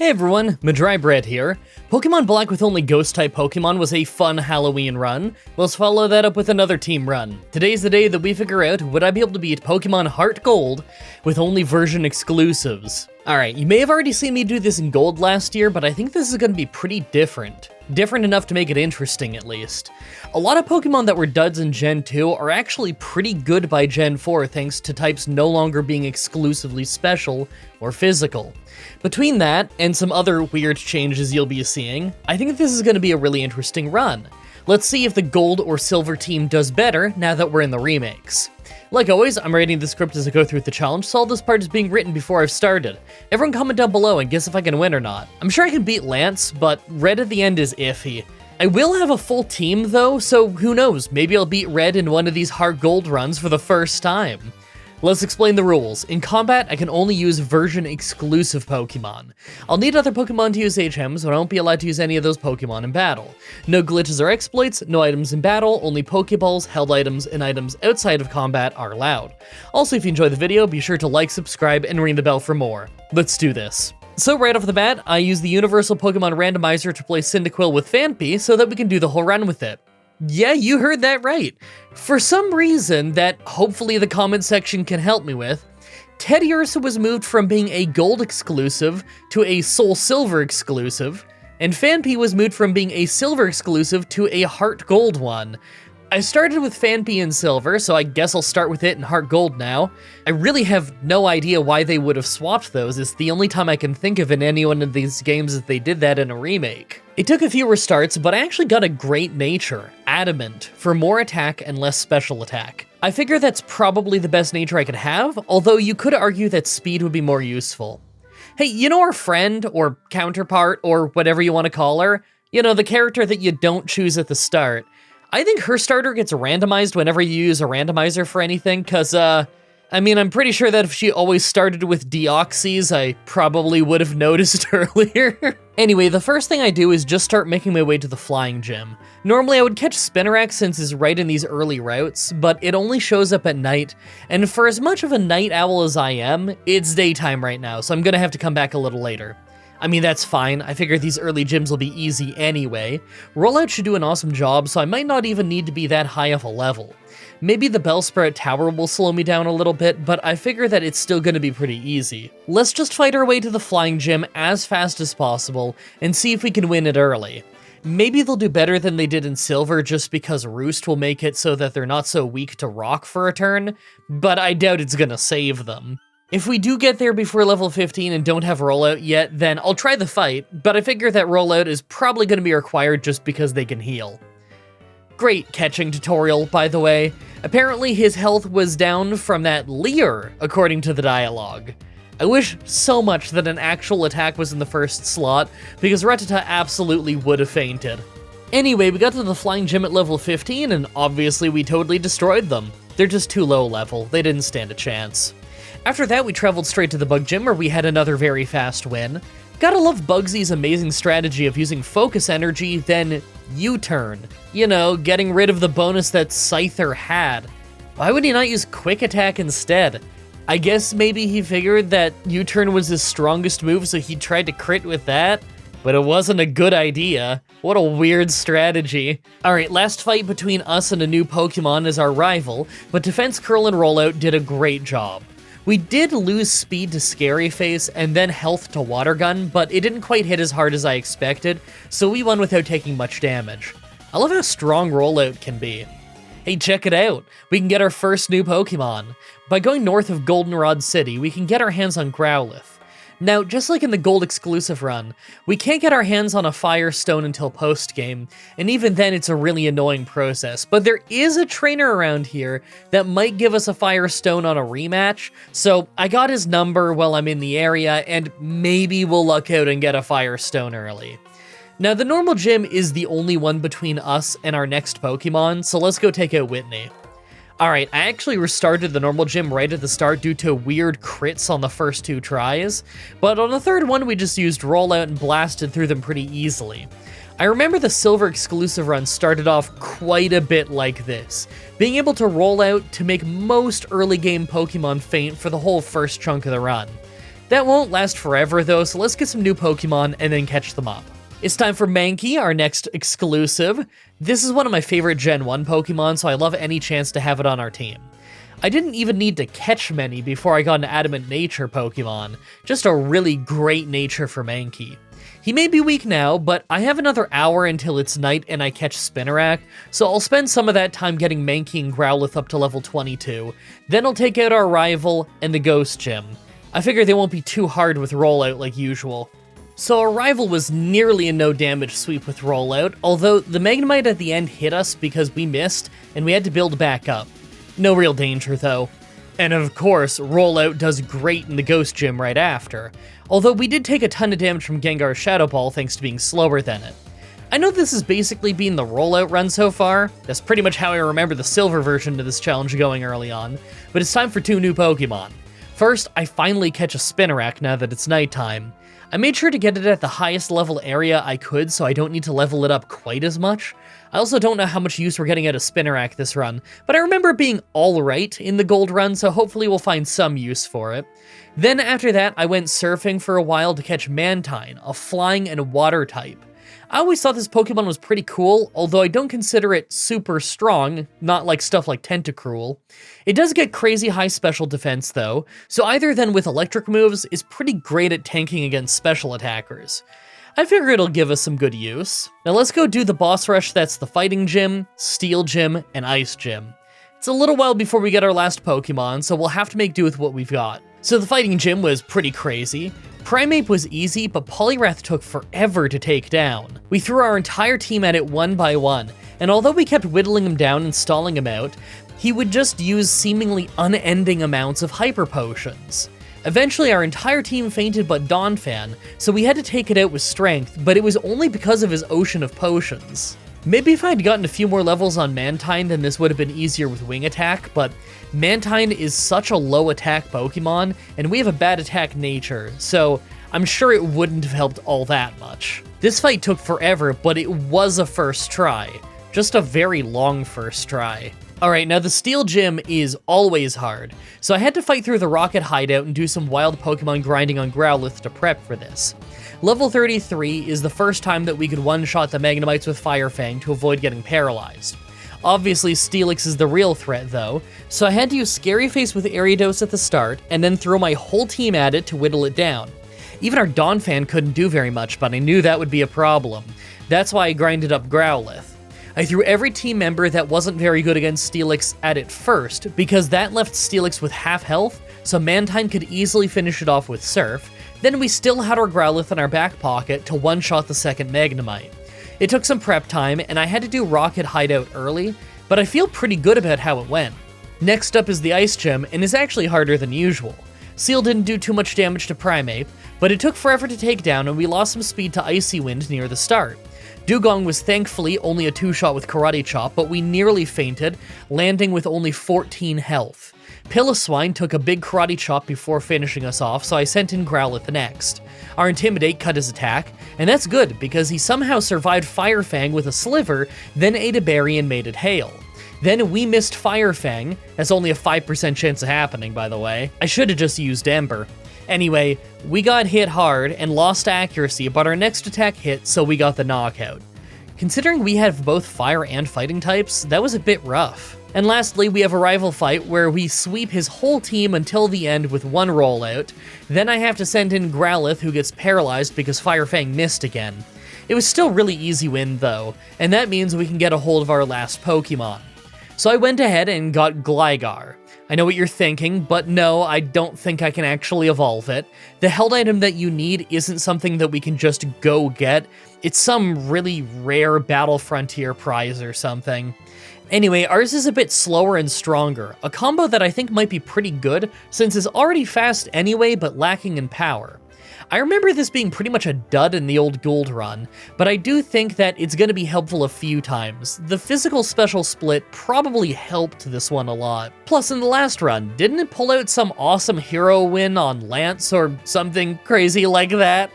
Hey everyone, Mah-Dry-Bread here. Pokemon Black with only Ghost-type Pokemon was a fun Halloween run. Let's follow that up with another team run. Today's the day that we figure out, would I be able to beat Pokemon Heart Gold with only version exclusives? Alright, you may have already seen me do this in Gold last year, but I think this is going to be pretty different. Different enough to make it interesting, at least. A lot of Pokemon that were duds in Gen 2 are actually pretty good by Gen 4 thanks to types no longer being exclusively special or physical. Between that, and some other weird changes you'll be seeing, I think this is going to be a really interesting run. Let's see if the Gold or Silver team does better now that we're in the remakes. Like always, I'm writing the script as I go through the challenge, so all this part is being written before I've started. Everyone comment down below and guess if I can win or not. I'm sure I can beat Lance, but Red at the end is iffy. I will have a full team though, so who knows, maybe I'll beat Red in one of these Heart Gold runs for the first time. Let's explain the rules. In combat, I can only use version-exclusive Pokemon. I'll need other Pokemon to use HMs, but I won't be allowed to use any of those Pokemon in battle. No glitches or exploits, no items in battle, only Pokeballs, held items, and items outside of combat are allowed. Also, if you enjoyed the video, be sure to like, subscribe, and ring the bell for more. Let's do this. So right off the bat, I use the Universal Pokemon Randomizer to play Cyndaquil with Phanpy so that we can do the whole run with it. Yeah, you heard that right. For some reason that hopefully the comment section can help me with, Teddiursa was moved from being a Gold exclusive to a Soul Silver exclusive, and Phanpy was moved from being a Silver exclusive to a Heart Gold one. I started with Phanpy in Silver, so I guess I'll start with it in Heart Gold now. I really have no idea why they would have swapped those. It's the only time I can think of in any one of these games that they did that in a remake. It took a few restarts, but I actually got a great nature, Adamant, for more attack and less special attack. I figure that's probably the best nature I could have, although you could argue that speed would be more useful. Hey, you know our friend, or counterpart, or whatever you want to call her? You know, the character that you don't choose at the start. I think her starter gets randomized whenever you use a randomizer for anything, cause, I'm pretty sure that if she always started with Deoxys, I probably would have noticed earlier. Anyway, the first thing I do is just start making my way to the Flying Gym. Normally I would catch Spinarak since it's right in these early routes, but it only shows up at night, and for as much of a night owl as I am, it's daytime right now, so I'm gonna have to come back a little later. I mean, that's fine. I figure these early gyms will be easy anyway. Rollout should do an awesome job, so I might not even need to be that high of a level. Maybe the Bellsprout Tower will slow me down a little bit, but I figure that it's still gonna be pretty easy. Let's just fight our way to the Flying Gym as fast as possible, and see if we can win it early. Maybe they'll do better than they did in Silver just because Roost will make it so that they're not so weak to Rock for a turn, but I doubt it's gonna save them. If we do get there before level 15 and don't have rollout yet, then I'll try the fight, but I figure that rollout is probably going to be required just because they can heal. Great catching tutorial, by the way. Apparently his health was down from that Leer, according to the dialogue. I wish so much that an actual attack was in the first slot, because Rattata absolutely would have fainted. Anyway, we got to the Flying Gym at level 15, and obviously we totally destroyed them. They're just too low level, they didn't stand a chance. After that, we traveled straight to the Bug Gym where we had another very fast win. Gotta love Bugsy's amazing strategy of using Focus Energy, then U-turn. You know, getting rid of the bonus that Scyther had. Why would he not use Quick Attack instead? I guess maybe he figured that U-turn was his strongest move, so he tried to crit with that? But it wasn't a good idea. What a weird strategy. Alright, last fight between us and a new Pokemon is our rival, but Defense Curl and Rollout did a great job. We did lose speed to Scary Face and then health to Water Gun, but it didn't quite hit as hard as I expected, so we won without taking much damage. I love how strong Rollout can be. Hey, check it out! We can get our first new Pokemon. By going north of Goldenrod City, we can get our hands on Growlithe. Now, just like in the Gold exclusive run, we can't get our hands on a Fire Stone until post-game, and even then it's a really annoying process, but there is a trainer around here that might give us a Fire Stone on a rematch, so I got his number while I'm in the area, and maybe we'll luck out and get a Fire Stone early. Now, the normal gym is the only one between us and our next Pokemon, so let's go take out Whitney. Alright, I actually restarted the normal gym right at the start due to weird crits on the first two tries, but on the third one we just used Rollout and blasted through them pretty easily. I remember the Silver exclusive run started off quite a bit like this, being able to roll out to make most early game Pokemon faint for the whole first chunk of the run. That won't last forever though, so let's get some new Pokemon and then catch them up. It's time for Mankey, our next exclusive. This is one of my favorite Gen 1 Pokemon, so I love any chance to have it on our team. I didn't even need to catch many before I got an Adamant Nature Pokemon, just a really great nature for Mankey. He may be weak now, but I have another hour until it's night and I catch Spinarak, so I'll spend some of that time getting Mankey and Growlithe up to level 22. Then I'll take out our rival and the Ghost Gym. I figure they won't be too hard with Rollout like usual. So our rival was nearly a no damage sweep with Rollout, although the Magnemite at the end hit us because we missed and we had to build back up. No real danger though. And of course, Rollout does great in the Ghost Gym right after, although we did take a ton of damage from Gengar's Shadow Ball thanks to being slower than it. I know this has basically been the Rollout run so far, that's pretty much how I remember the silver version of this challenge going early on, but it's time for 2 new Pokemon. First, I finally catch a Spinarak now that it's nighttime. I made sure to get it at the highest level area I could so I don't need to level it up quite as much. I also don't know how much use we're getting out of Spinarak this run, but I remember it being alright in the gold run, so hopefully we'll find some use for it. Then after that, I went surfing for a while to catch Mantine, a flying and water type. I always thought this Pokemon was pretty cool, although I don't consider it super strong, not like stuff like Tentacruel. It does get crazy high special defense though, so either then with electric moves is pretty great at tanking against special attackers. I figure it'll give us some good use. Now let's go do the boss rush that's the Fighting Gym, Steel Gym, and Ice Gym. It's a little while before we get our last Pokemon, so we'll have to make do with what we've got. So the Fighting Gym was pretty crazy. Primeape was easy, but Poliwrath took forever to take down. We threw our entire team at it one by one, and although we kept whittling him down and stalling him out, he would just use seemingly unending amounts of Hyper Potions. Eventually our entire team fainted but Donphan, so we had to take it out with strength, but it was only because of his ocean of potions. Maybe if I had gotten a few more levels on Mantine, then this would have been easier with Wing Attack, but Mantine is such a low attack Pokemon, and we have a bad attack nature, so I'm sure it wouldn't have helped all that much. This fight took forever, but it was a first try. Just a very long first try. Alright, now the Steel Gym is always hard, so I had to fight through the Rocket Hideout and do some wild Pokemon grinding on Growlithe to prep for this. Level 33 is the first time that we could one-shot the Magnemites with Fire Fang to avoid getting paralyzed. Obviously, Steelix is the real threat though, so I had to use Scary Face with Ariados at the start, and then throw my whole team at it to whittle it down. Even our Donphan couldn't do very much, but I knew that would be a problem. That's why I grinded up Growlithe. I threw every team member that wasn't very good against Steelix at it first, because that left Steelix with half health, so Mantine could easily finish it off with Surf. Then we still had our Growlithe in our back pocket to one-shot the second Magnemite. It took some prep time, and I had to do Rocket Hideout early, but I feel pretty good about how it went. Next up is the Ice Gym, and is actually harder than usual. Seal didn't do too much damage to Primeape, but it took forever to take down, and we lost some speed to Icy Wind near the start. Dugong was thankfully only a 2-shot with Karate Chop, but we nearly fainted, landing with only 14 health. Piloswine took a big Karate Chop before finishing us off, so I sent in Growlithe next. Our Intimidate cut his attack, and that's good because he somehow survived Fire Fang with a Sliver, then ate a berry and made it hail. Then we missed Fire Fang. That's only a 5% chance of happening, by the way. I should have just used Ember. Anyway, we got hit hard and lost accuracy, but our next attack hit, so we got the knockout. Considering we have both fire and fighting types, that was a bit rough. And lastly, we have a rival fight where we sweep his whole team until the end with one rollout. Then I have to send in Growlithe, who gets paralyzed because Fire Fang missed again. It was still really easy win though, and that means we can get a hold of our last Pokemon. So I went ahead and got Gligar. I know what you're thinking, but no, I don't think I can actually evolve it. The held item that you need isn't something that we can just go get. It's some really rare Battle Frontier prize or something. Anyway, ours is a bit slower and stronger, a combo that I think might be pretty good since it's already fast anyway but lacking in power. I remember this being pretty much a dud in the old Gold run, but I do think that it's going to be helpful a few times. The physical special split probably helped this one a lot. Plus in the last run, didn't it pull out some awesome hero win on Lance or something crazy like that?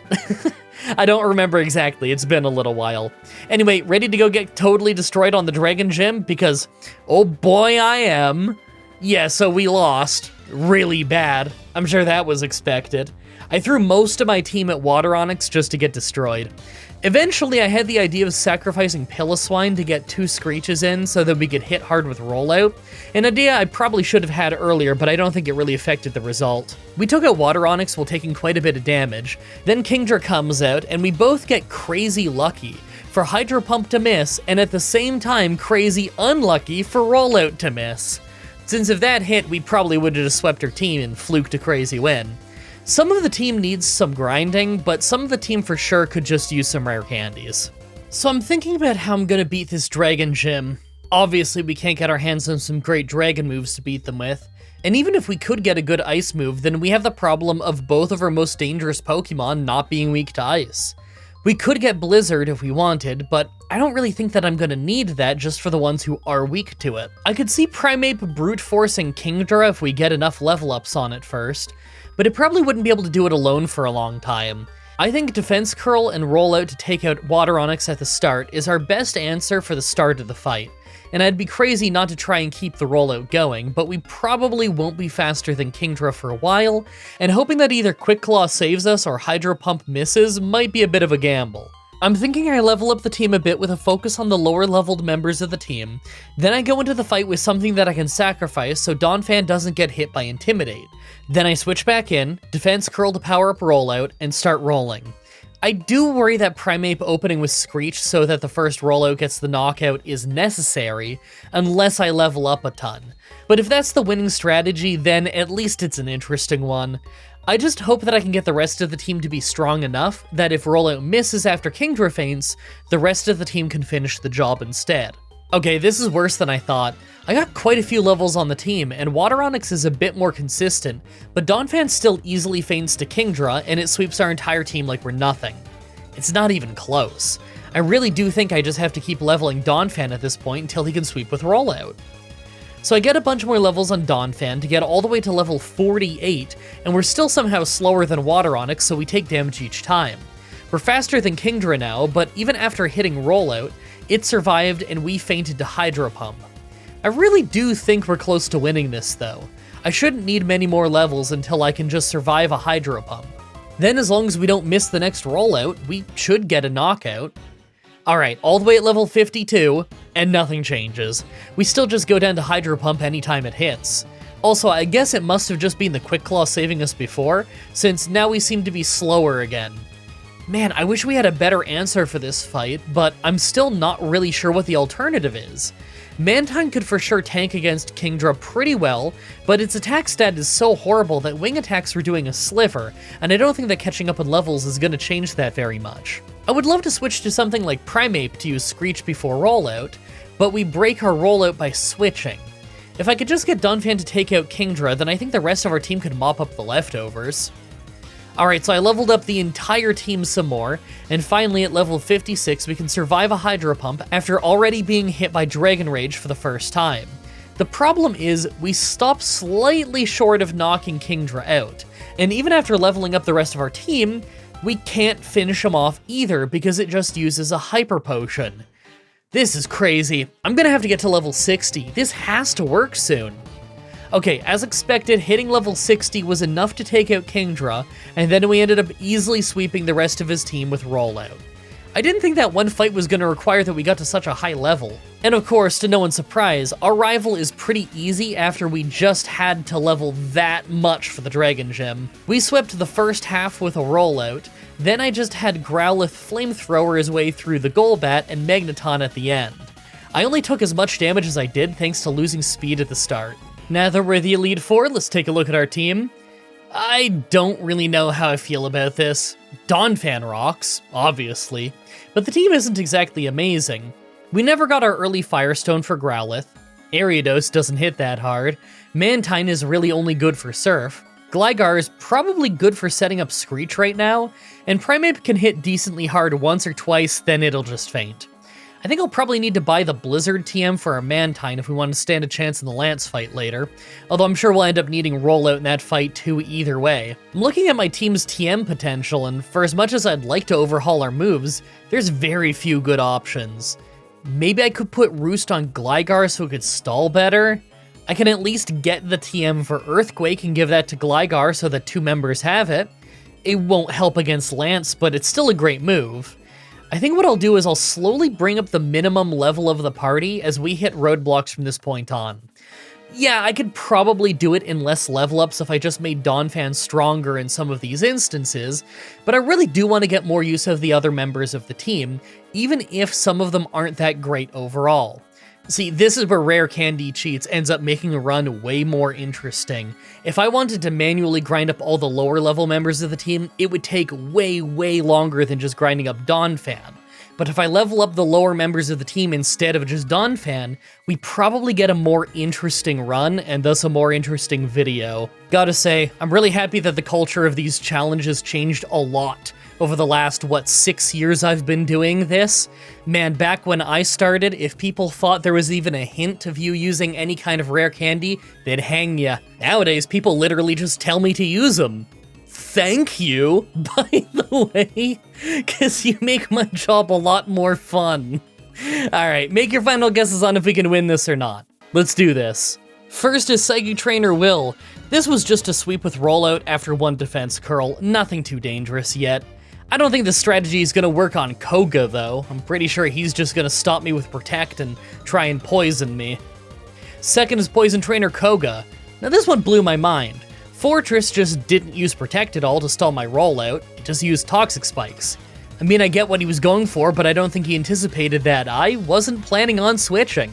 I don't remember exactly, it's been a little while. Anyway, ready to go get totally destroyed on the Dragon Gym? Because, oh boy I am. Yeah, so we lost. Really bad. I'm sure that was expected. I threw most of my team at Water Onix just to get destroyed. Eventually, I had the idea of sacrificing Piloswine to get 2 Screeches in so that we could hit hard with Rollout, an idea I probably should have had earlier, but I don't think it really affected the result. We took out Water Onix while taking quite a bit of damage, then Kingdra comes out, and we both get crazy lucky for Hydro Pump to miss, and at the same time crazy unlucky for Rollout to miss. Since if that hit, we probably would have just swept our team and fluked a crazy win. Some of the team needs some grinding, but some of the team for sure could just use some rare candies. So I'm thinking about how I'm gonna beat this Dragon Gym. Obviously, we can't get our hands on some great dragon moves to beat them with, and even if we could get a good ice move, then we have the problem of both of our most dangerous Pokemon not being weak to ice. We could get Blizzard if we wanted, but I don't really think that I'm gonna need that just for the ones who are weak to it. I could see Primeape brute forcing Kingdra if we get enough level ups on it first, but it probably wouldn't be able to do it alone for a long time. I think Defense Curl and Rollout to take out Water Onix at the start is our best answer for the start of the fight, and I'd be crazy not to try and keep the Rollout going, but we probably won't be faster than Kingdra for a while, and hoping that either Quick Claw saves us or Hydro Pump misses might be a bit of a gamble. I'm thinking I level up the team a bit with a focus on the lower leveled members of the team, then I go into the fight with something that I can sacrifice so Donphan doesn't get hit by Intimidate. Then I switch back in, Defense Curl to power up Rollout, and start rolling. I do worry that Primeape opening with Screech so that the first Rollout gets the knockout is necessary, unless I level up a ton. But if that's the winning strategy, then at least it's an interesting one. I just hope that I can get the rest of the team to be strong enough that if Rollout misses after Kingdra faints, the rest of the team can finish the job instead. Okay, this is worse than I thought. I got quite a few levels on the team, and Water Onix is a bit more consistent, but Donphan still easily faints to Kingdra, and it sweeps our entire team like we're nothing. It's not even close. I really do think I just have to keep leveling Donphan at this point until he can sweep with Rollout. So I get a bunch more levels on Donphan to get all the way to level 48, and we're still somehow slower than Water Onix, so we take damage each time. We're faster than Kingdra now, but even after hitting Rollout, it survived and we fainted to Hydro Pump. I really do think we're close to winning this though. I shouldn't need many more levels until I can just survive a Hydro Pump. Then as long as we don't miss the next Rollout, we should get a knockout. Alright, all the way at level 52, and nothing changes. We still just go down to Hydro Pump anytime it hits. Also, I guess it must have just been the Quick Claw saving us before, since now we seem to be slower again. Man, I wish we had a better answer for this fight, but I'm still not really sure what the alternative is. Mantine could for sure tank against Kingdra pretty well, but its attack stat is so horrible that wing attacks were doing a sliver, and I don't think that catching up on levels is going to change that very much. I would love to switch to something like Primeape to use Screech before Rollout, but we break our Rollout by switching. If I could just get Donphan to take out Kingdra, then I think the rest of our team could mop up the leftovers. Alright, so I leveled up the entire team some more, and finally at level 56 we can survive a Hydro Pump after already being hit by Dragon Rage for the first time. The problem is, we stop slightly short of knocking Kingdra out, and even after leveling up the rest of our team, we can't finish him off either because it just uses a Hyper Potion. This is crazy. I'm gonna have to get to level 60. This has to work soon. Okay, as expected, hitting level 60 was enough to take out Kingdra, and then we ended up easily sweeping the rest of his team with Rollout. I didn't think that one fight was going to require that we got to such a high level. And of course, to no one's surprise, our rival is pretty easy after we just had to level that much for the Dragon Gem. We swept the first half with a Rollout, then I just had Growlithe flamethrower his way through the Golbat and Magneton at the end. I only took as much damage as I did thanks to losing speed at the start. Now that we're the Elite Four, let's take a look at our team. I don't really know how I feel about this. Donphan rocks, obviously, but the team isn't exactly amazing. We never got our early Firestone for Growlithe. Ariados doesn't hit that hard. Mantine is really only good for Surf. Gligar is probably good for setting up Screech right now, and Primeape can hit decently hard once or twice, then it'll just faint. I think I'll probably need to buy the Blizzard TM for our Mantine if we want to stand a chance in the Lance fight later, although I'm sure we'll end up needing Rollout in that fight too either way. I'm looking at my team's TM potential, and for as much as I'd like to overhaul our moves, there's very few good options. Maybe I could put Roost on Gligar so it could stall better? I can at least get the TM for Earthquake and give that to Gligar so that two members have it. It won't help against Lance, but it's still a great move. I think what I'll do is I'll slowly bring up the minimum level of the party as we hit roadblocks from this point on. Yeah, I could probably do it in less level ups if I just made Donphan stronger in some of these instances, but I really do want to get more use of the other members of the team, even if some of them aren't that great overall. See, this is where Rare Candy Cheats ends up making a run way more interesting. If I wanted to manually grind up all the lower level members of the team, it would take way longer than just grinding up Donphan. But if I level up the lower members of the team instead of just Donphan, we probably get a more interesting run, and thus a more interesting video. Gotta say, I'm really happy that the culture of these challenges changed a lot over the last, 6 years I've been doing this? Man, back when I started, if people thought there was even a hint of you using any kind of rare candy, they'd hang ya. Nowadays, people literally just tell me to use them. Thank you, by the way, because you make my job a lot more fun. Alright, make your final guesses on if we can win this or not. Let's do this. First is Psychic Trainer Will. This was just a sweep with rollout after one defense curl, nothing too dangerous yet. I don't think this strategy is going to work on Koga though. I'm pretty sure he's just going to stop me with Protect and try and poison me. Second is Poison Trainer Koga. Now this one blew my mind. Fortress just didn't use Protect at all to stall my rollout, it just used Toxic Spikes. I mean, I get what he was going for, but I don't think he anticipated that I wasn't planning on switching.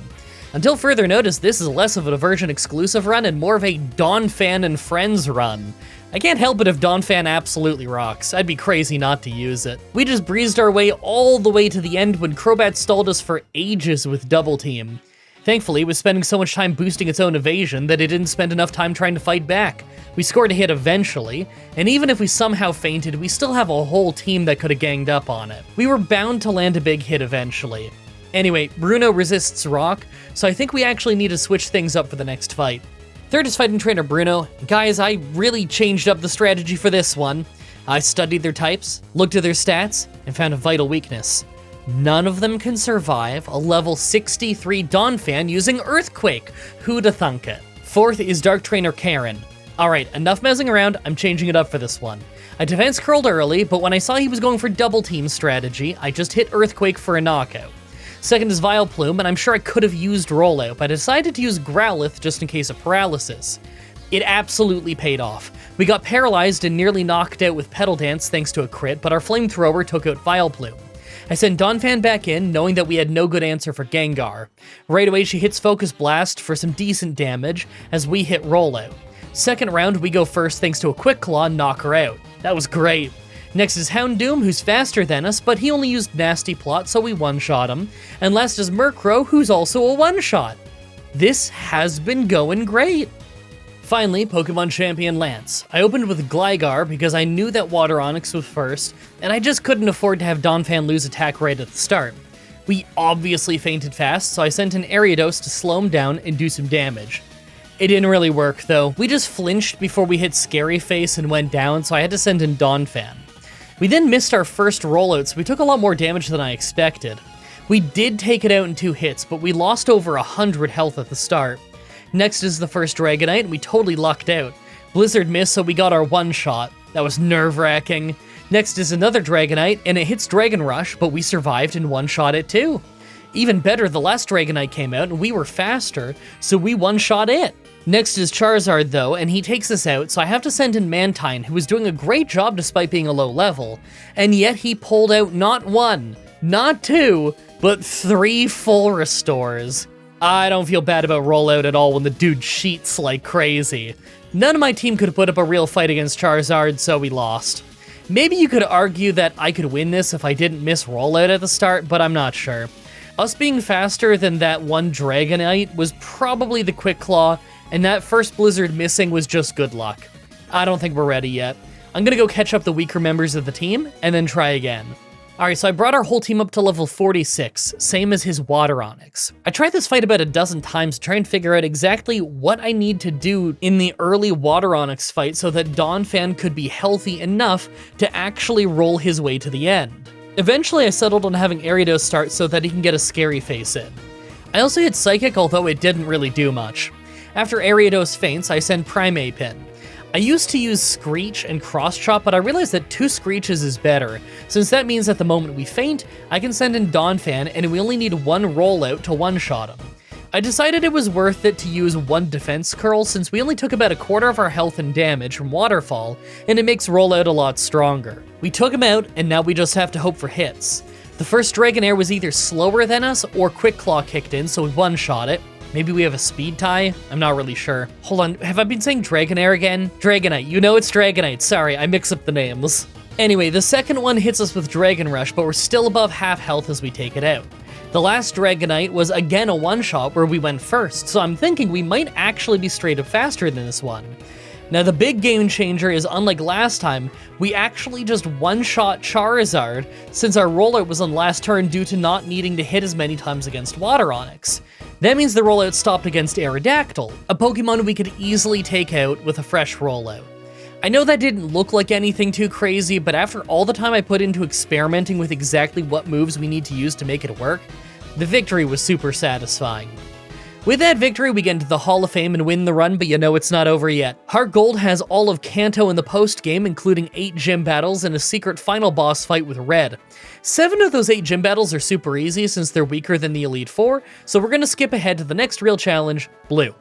Until further notice, this is less of a Diversion exclusive run and more of a Donphan and Friends run. I can't help it if Donphan absolutely rocks. I'd be crazy not to use it. We just breezed our way all the way to the end when Crobat stalled us for ages with Double Team. Thankfully, it was spending so much time boosting its own evasion that it didn't spend enough time trying to fight back. We scored a hit eventually, and even if we somehow fainted, we still have a whole team that could have ganged up on it. We were bound to land a big hit eventually. Anyway, Bruno resists Rock, so I think we actually need to switch things up for the next fight. Third is Fighting Trainer Bruno. Guys, I really changed up the strategy for this one. I studied their types, looked at their stats, and found a vital weakness. None of them can survive a level 63 Donphan using Earthquake. Who'da thunk it? Fourth is Dark Trainer Karen. Alright, enough messing around, I'm changing it up for this one. I defense curled early, but when I saw he was going for Double Team strategy, I just hit Earthquake for a knockout. Second is Vileplume, and I'm sure I could have used Rollout, but I decided to use Growlithe just in case of paralysis. It absolutely paid off. We got paralyzed and nearly knocked out with Petal Dance thanks to a crit, but our Flamethrower took out Vileplume. I sent Donphan back in, knowing that we had no good answer for Gengar. Right away, she hits Focus Blast for some decent damage, as we hit Rollout. Second round, we go first thanks to a Quick Claw and knock her out. That was great. Next is Houndoom, who's faster than us, but he only used Nasty Plot, so we one-shot him. And last is Murkrow, who's also a one-shot. This has been going great. Finally, Pokemon Champion Lance. I opened with Gligar because I knew that Water Onix was first, and I just couldn't afford to have Donphan lose attack right at the start. We obviously fainted fast, so I sent an Ariados to slow him down and do some damage. It didn't really work though. We just flinched before we hit Scary Face and went down, so I had to send in Donphan. We then missed our first rollout, so we took a lot more damage than I expected. We did take it out in 2 hits, but we lost over 100 health at the start. Next is the first Dragonite, and we totally lucked out. Blizzard missed, so we got our one-shot. That was nerve-wracking. Next is another Dragonite, and it hits Dragon Rush, but we survived and one-shot it too. Even better, the last Dragonite came out, and we were faster, so we one-shot it. Next is Charizard though, and he takes us out, so I have to send in Mantine, who was doing a great job despite being a low level, and yet he pulled out not 1, not 2, but 3 full restores. I don't feel bad about Rollout at all when the dude cheats like crazy. None of my team could put up a real fight against Charizard, so we lost. Maybe you could argue that I could win this if I didn't miss Rollout at the start, but I'm not sure. Us being faster than that one Dragonite was probably the Quick Claw, and that first Blizzard missing was just good luck. I don't think we're ready yet. I'm gonna go catch up the weaker members of the team, and then try again. Alright, so I brought our whole team up to level 46, same as his Water Onix. I tried this fight about a dozen times to try and figure out exactly what I need to do in the early Water Onix fight so that Donphan could be healthy enough to actually roll his way to the end. Eventually I settled on having Ariados start so that he can get a Scary Face in. I also hit Psychic, although it didn't really do much. After Ariados faints, I send Primeape in. I used to use Screech and Cross Chop, but I realized that 2 Screeches is better, since that means at the moment we faint, I can send in Donphan and we only need 1 rollout to one-shot him. I decided it was worth it to use 1 defense curl since we only took about a quarter of our health and damage from Waterfall, and it makes rollout a lot stronger. We took him out, and now we just have to hope for hits. The first Dragonair was either slower than us or Quick Claw kicked in, so we one-shot it. Maybe we have a speed tie? I'm not really sure. Hold on, have I been saying Dragonair again? Dragonite, you know it's Dragonite, sorry, I mix up the names. Anyway, the second one hits us with Dragon Rush, but we're still above half health as we take it out. The last Dragonite was again a one-shot where we went first, so I'm thinking we might actually be straight up faster than this one. Now the big game changer is, unlike last time, we actually just one-shot Charizard since our rollout was on last turn due to not needing to hit as many times against Water Onix. That means the rollout stopped against Aerodactyl, a Pokemon we could easily take out with a fresh rollout. I know that didn't look like anything too crazy, but after all the time I put into experimenting with exactly what moves we need to use to make it work, the victory was super satisfying. With that victory, we get into the Hall of Fame and win the run, but you know it's not over yet. Heart Gold has all of Kanto in the post-game, including 8 gym battles and a secret final boss fight with Red. 7 of those 8 gym battles are super easy since they're weaker than the Elite Four, so we're gonna skip ahead to the next real challenge, Blue.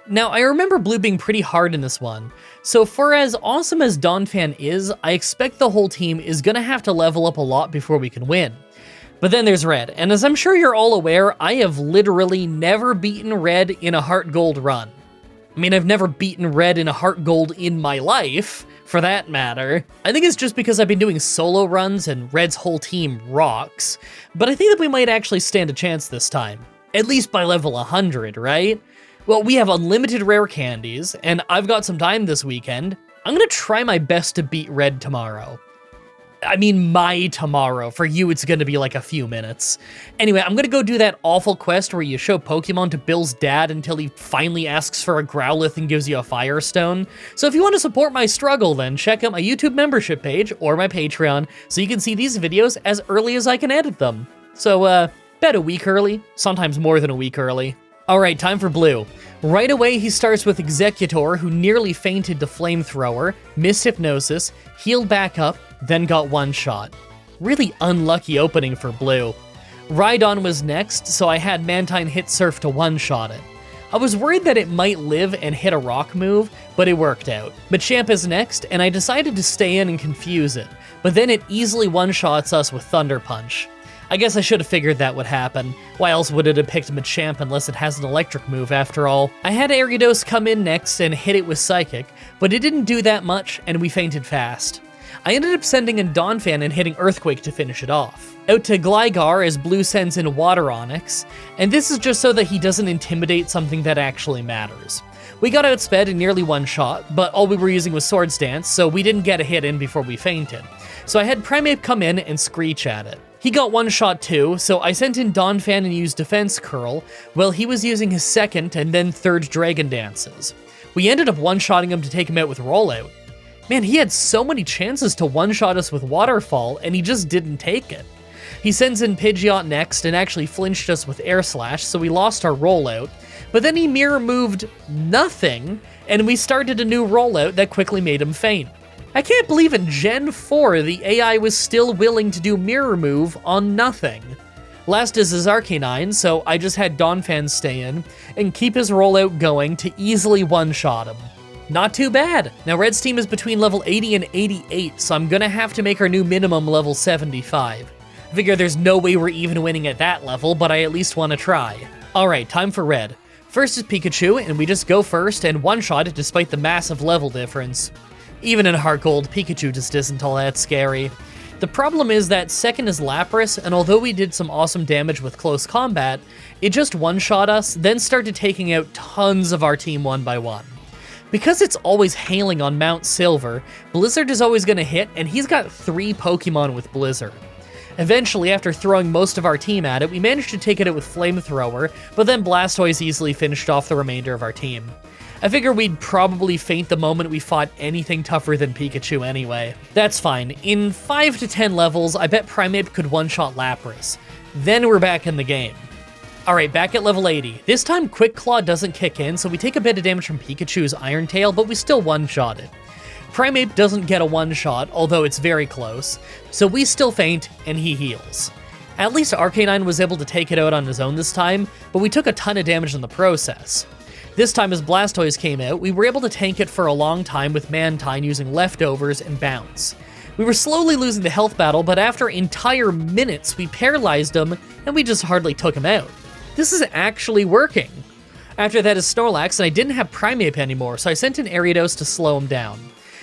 Now, I remember Blue being pretty hard in this one, so for as awesome as Donphan is, I expect the whole team is gonna have to level up a lot before we can win. But then there's Red, and as I'm sure you're all aware, I have literally never beaten Red in a Heart Gold run. I mean, I've never beaten Red in a Heart Gold in my life, for that matter. I think it's just because I've been doing solo runs and Red's whole team rocks, but I think that we might actually stand a chance this time. At least by level 100, right? Well, we have unlimited rare candies, and I've got some time this weekend. I'm gonna try my best to beat Red tomorrow. I mean, my tomorrow. For you, it's gonna be like a few minutes. Anyway, I'm gonna go do that awful quest where you show Pokemon to Bill's dad until he finally asks for a Growlithe and gives you a Firestone. So if you want to support my struggle, then check out my YouTube membership page or my Patreon so you can see these videos as early as I can edit them. So, about a week early, sometimes more than a week early. Alright, time for Blue. Right away, he starts with Exeggutor, who nearly fainted to Flamethrower, missed Hypnosis, healed back up, then got one shot. Really unlucky opening for Blue. Rhydon was next, so I had Mantine hit Surf to one-shot it. I was worried that it might live and hit a rock move, but it worked out. Machamp is next, and I decided to stay in and confuse it, but then it easily one-shots us with Thunder Punch. I guess I should have figured that would happen. Why else would it have picked Machamp unless it has an electric move after all? I had Ariados come in next and hit it with Psychic, but it didn't do that much and we fainted fast. I ended up sending in Donphan and hitting Earthquake to finish it off. Out to Gligar as Blue sends in Water Onix, and this is just so that he doesn't intimidate something that actually matters. We got outsped and nearly one shot, but all we were using was Swords Dance, so we didn't get a hit in before we fainted. So I had Primeape come in and Screech at it. He got one shot too, so I sent in Donphan and used Defense Curl, while he was using his second and then third Dragon Dances. We ended up one-shotting him to take him out with Rollout. Man, he had so many chances to one-shot us with Waterfall, and he just didn't take it. He sends in Pidgeot next and actually flinched us with Air Slash, so we lost our Rollout, but then he Mirror Moved nothing, and we started a new Rollout that quickly made him faint. I can't believe in Gen 4 the AI was still willing to do Mirror Move on nothing. Last is his Arcanine, so I just had Donphan stay in and keep his rollout going to easily one-shot him. Not too bad. Now Red's team is between level 80 and 88, so I'm gonna have to make our new minimum level 75. I figure there's no way we're even winning at that level, but I at least want to try. Alright, time for Red. First is Pikachu, and we just go first and one-shot it despite the massive level difference. Even in Heart Gold, Pikachu just isn't all that scary. The problem is that second is Lapras, and although we did some awesome damage with close combat, it just one-shot us, then started taking out tons of our team one by one. Because it's always hailing on Mount Silver, Blizzard is always going to hit, and he's got 3 Pokemon with Blizzard. Eventually, after throwing most of our team at it, we managed to take it out with Flamethrower, but then Blastoise easily finished off the remainder of our team. I figure we'd probably faint the moment we fought anything tougher than Pikachu anyway. That's fine. In 5 to 10 levels, I bet Primeape could one-shot Lapras. Then we're back in the game. Alright, back at level 80. This time Quick Claw doesn't kick in, so we take a bit of damage from Pikachu's Iron Tail, but we still one-shot it. Primeape doesn't get a one-shot, although it's very close, so we still faint, and he heals. At least Arcanine was able to take it out on his own this time, but we took a ton of damage in the process. This time as Blastoise came out, we were able to tank it for a long time with Mantine using Leftovers and Bounce. We were slowly losing the health battle, but after entire minutes we paralyzed him, and we just hardly took him out. This is actually working. After that is Snorlax, and I didn't have Primeape anymore, so I sent in Ariados to slow him down.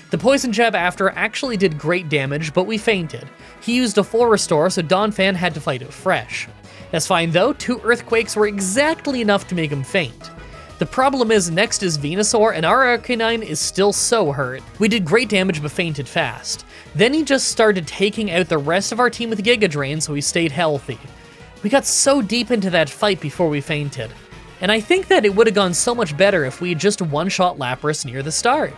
The Poison Jab after actually did great damage, but we fainted. He used a full restore, so Donphan had to fight it fresh. That's fine though, 2 Earthquakes were exactly enough to make him faint. The problem is next is Venusaur, and our Arcanine is still so hurt. We did great damage but fainted fast. Then he just started taking out the rest of our team with Giga Drain, so we stayed healthy. We got so deep into that fight before we fainted. And I think that it would have gone so much better if we had just one-shot Lapras near the start.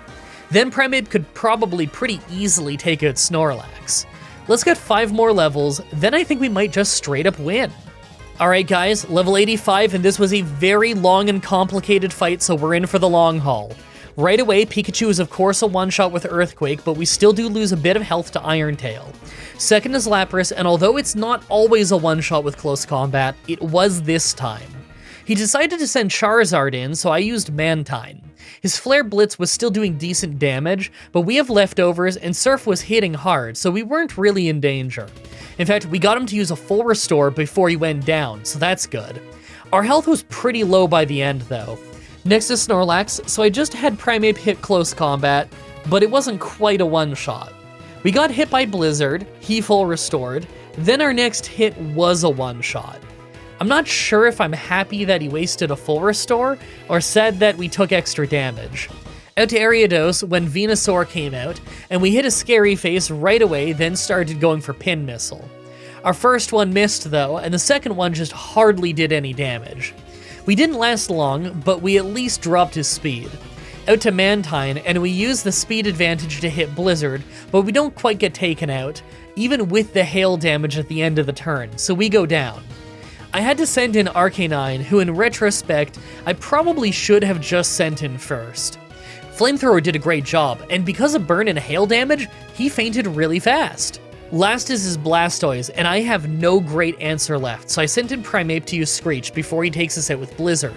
Then Primeape could probably pretty easily take out Snorlax. Let's get 5 more levels, then I think we might just straight up win. Alright guys, level 85, and this was a very long and complicated fight, so we're in for the long haul. Right away, Pikachu is of course a one-shot with Earthquake, but we still do lose a bit of health to Iron Tail. Second is Lapras, and although it's not always a one-shot with close combat, it was this time. He decided to send Charizard in, so I used Mantine. His Flare Blitz was still doing decent damage, but we have Leftovers, and Surf was hitting hard, so we weren't really in danger. In fact, we got him to use a full restore before he went down, so that's good. Our health was pretty low by the end, though. Next is Snorlax, so I just had Primeape hit close combat, but it wasn't quite a one-shot. We got hit by Blizzard, he full restored, then our next hit was a one-shot. I'm not sure if I'm happy that he wasted a full restore, or sad that we took extra damage. Out to Ariados when Venusaur came out, and we hit a Scary Face right away, then started going for Pin Missile. Our first one missed though, and the second one just hardly did any damage. We didn't last long, but we at least dropped his speed. Out to Mantine, and we use the speed advantage to hit Blizzard, but we don't quite get taken out, even with the hail damage at the end of the turn, so we go down. I had to send in Arcanine, who in retrospect, I probably should have just sent in first. Flamethrower did a great job, and because of burn and hail damage, he fainted really fast. Last is his Blastoise, and I have no great answer left, so I sent in Primeape to use Screech before he takes us out with Blizzard.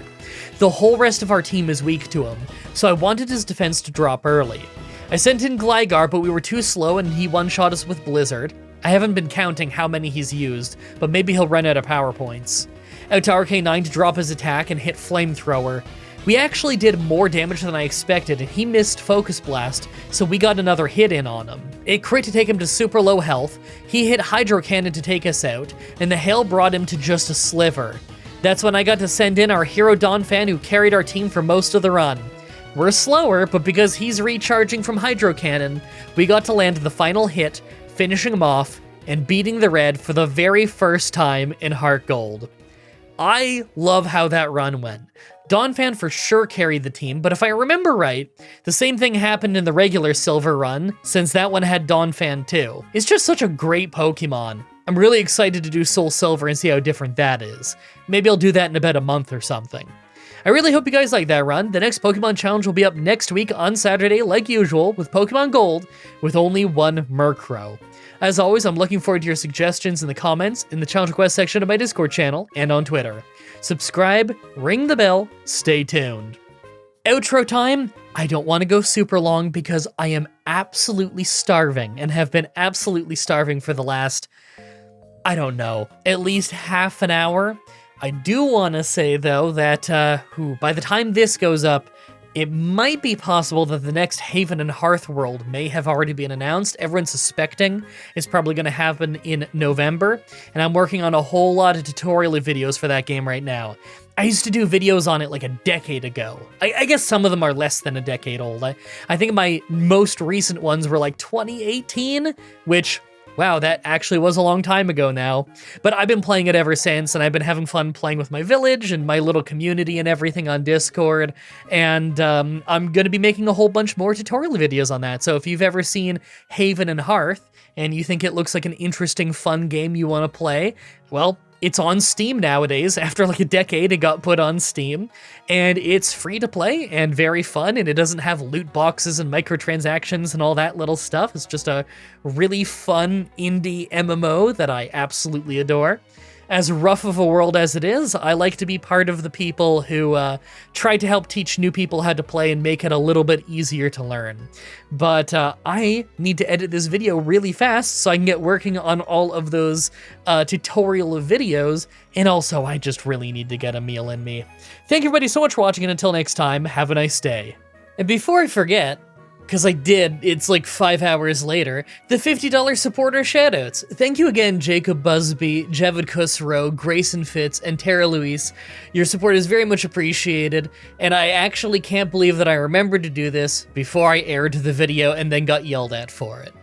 The whole rest of our team is weak to him, so I wanted his defense to drop early. I sent in Gligar, but we were too slow and he one-shot us with Blizzard. I haven't been counting how many he's used, but maybe he'll run out of power points. Out to Arcanine to drop his attack and hit Flamethrower. We actually did more damage than I expected, and he missed Focus Blast, so we got another hit in on him. It crit to take him to super low health, he hit Hydro Cannon to take us out, and the hail brought him to just a sliver. That's when I got to send in our hero Donphan, who carried our team for most of the run. We're slower, but because he's recharging from Hydro Cannon, we got to land the final hit, finishing him off, and beating the red for the very first time in Heart Gold. I love how that run went. Donphan for sure carried the team, but if I remember right, the same thing happened in the regular Silver run, since that one had Donphan too. It's just such a great Pokemon. I'm really excited to do Soul Silver and see how different that is. Maybe I'll do that in about a month or something. I really hope you guys like that run. The next Pokemon challenge will be up next week on Saturday, like usual, with Pokemon Gold, with only one Murkrow. As always, I'm looking forward to your suggestions in the comments, in the challenge request section of my Discord channel, and on Twitter. Subscribe, ring the bell, stay tuned. Outro time! I don't want to go super long because I am absolutely starving and have been absolutely starving for the last, I don't know, at least half an hour. I do want to say, though, that by the time this goes up, it might be possible that the next Haven and Hearth world may have already been announced. Everyone's suspecting it's probably going to happen in November, and I'm working on a whole lot of tutorial videos for that game right now. I used to do videos on it like a decade ago. I guess some of them are less than a decade old. I think my most recent ones were like 2018, which... wow, that actually was a long time ago now. But I've been playing it ever since, and I've been having fun playing with my village and my little community and everything on Discord. And I'm going to be making a whole bunch more tutorial videos on that. So if you've ever seen Haven and Hearth, and you think it looks like an interesting, fun game you want to play, well, It's on Steam nowadays. After like a decade, it got put on Steam, and it's free to play and very fun, and it doesn't have loot boxes and microtransactions and all that little stuff. It's just a really fun indie MMO that I absolutely adore. As rough of a world as it is, I like to be part of the people who try to help teach new people how to play and make it a little bit easier to learn. But I need to edit this video really fast so I can get working on all of those tutorial videos, and also I just really need to get a meal in me. Thank you everybody so much for watching, and until next time, have a nice day. And before I forget, because I did, it's like 5 hours later, the $50 supporter shoutouts. Thank you again, Jacob Busby, Javid Kusro, Grayson Fitz, and Tara Luis. Your support is very much appreciated, and I actually can't believe that I remembered to do this before I aired the video and then got yelled at for it.